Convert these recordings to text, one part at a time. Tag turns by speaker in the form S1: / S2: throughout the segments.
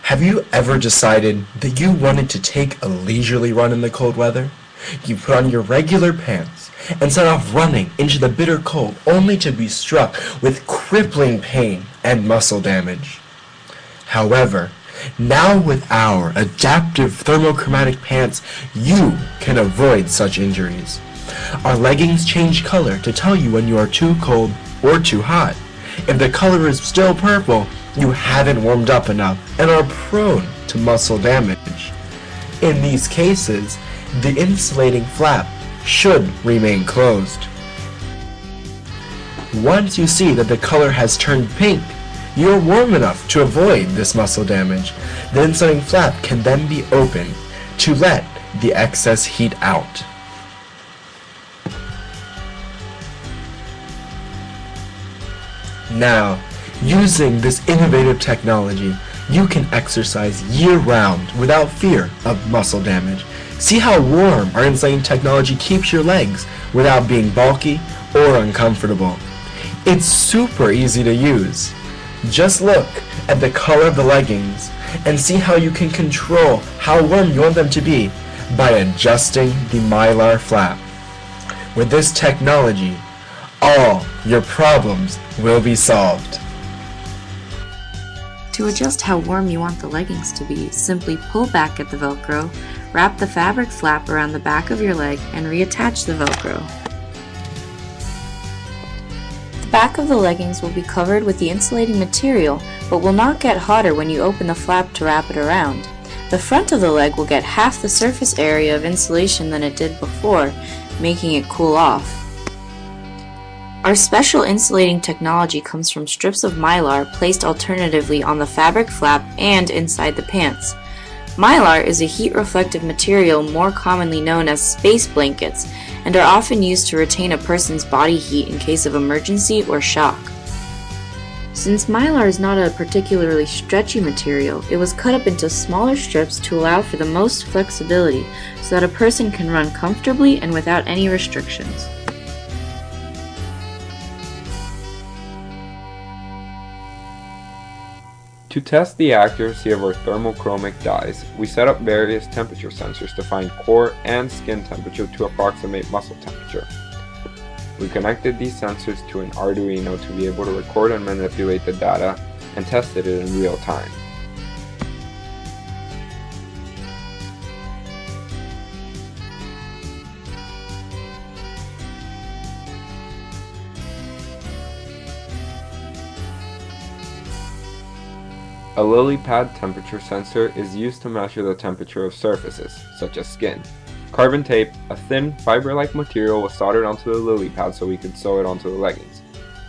S1: Have you ever decided that you wanted to take a leisurely run in the cold weather? You put on your regular pants and set off running into the bitter cold only to be struck with crippling pain and muscle damage. However, now with our adaptive thermochromatic pants, you can avoid such injuries. Our leggings change color to tell you when you are too cold or too hot. If the color is still purple, you haven't warmed up enough and are prone to muscle damage. In these cases, the insulating flap should remain closed. Once you see that the color has turned pink, you're warm enough to avoid this muscle damage. The insulating flap can then be opened to let the excess heat out. Now, using this innovative technology, you can exercise year-round without fear of muscle damage. See how warm our insulating technology keeps your legs without being bulky or uncomfortable. It's super easy to use. Just look at the color of the leggings and see how you can control how warm you want them to be by adjusting the mylar flap. With this technology, all your problems will be solved.
S2: To adjust how warm you want the leggings to be, simply pull back at the Velcro, wrap the fabric flap around the back of your leg, and reattach the Velcro. The back of the leggings will be covered with the insulating material, but will not get hotter when you open the flap to wrap it around. The front of the leg will get half the surface area of insulation than it did before, making it cool off. Our special insulating technology comes from strips of mylar placed alternatively on the fabric flap and inside the pants. Mylar is a heat-reflective material more commonly known as space blankets and are often used to retain a person's body heat in case of emergency or shock. Since mylar is not a particularly stretchy material, it was cut up into smaller strips to allow for the most flexibility so that a person can run comfortably and without any restrictions.
S3: To test the accuracy of our thermochromic dyes, we set up various temperature sensors to find core and skin temperature to approximate muscle temperature. We connected these sensors to an Arduino to be able to record and manipulate the data and tested it in real time. A lily pad temperature sensor is used to measure the temperature of surfaces, such as skin. Carbon tape, a thin, fiber-like material, was soldered onto the lily pad so we could sew it onto the leggings.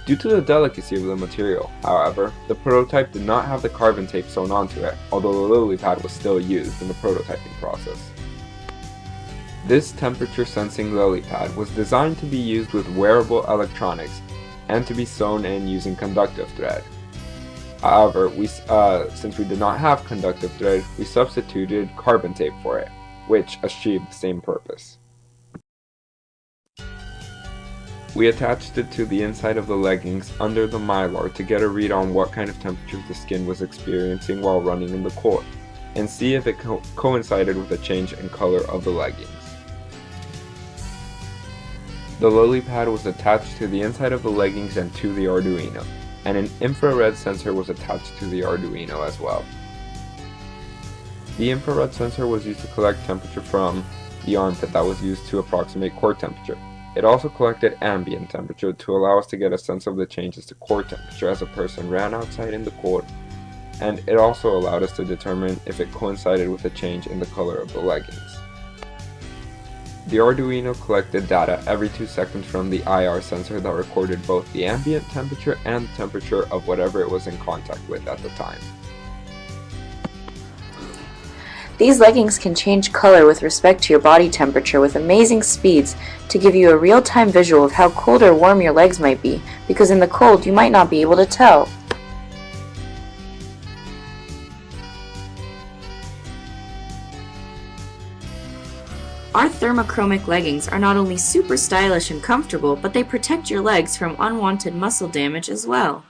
S3: Due to the delicacy of the material, however, the prototype did not have the carbon tape sewn onto it, although the lily pad was still used in the prototyping process. This temperature sensing lily pad was designed to be used with wearable electronics and to be sewn in using conductive thread. However, since we did not have conductive thread, we substituted carbon tape for it, which achieved the same purpose. We attached it to the inside of the leggings under the mylar to get a read on what kind of temperatures the skin was experiencing while running in the cold, and see if it coincided with a change in color of the leggings. The lily pad was attached to the inside of the leggings and to the Arduino, and an infrared sensor was attached to the Arduino as well. The infrared sensor was used to collect temperature from the armpit that was used to approximate core temperature. It also collected ambient temperature to allow us to get a sense of the changes to core temperature as a person ran outside in the cold, and it also allowed us to determine if it coincided with a change in the color of the leggings. The Arduino collected data every 2 seconds from the IR sensor that recorded both the ambient temperature and the temperature of whatever it was in contact with at the time.
S2: These leggings can change color with respect to your body temperature with amazing speeds to give you a real-time visual of how cold or warm your legs might be, because in the cold you might not be able to tell. Our thermochromic leggings are not only super stylish and comfortable, but they protect your legs from unwanted muscle damage as well.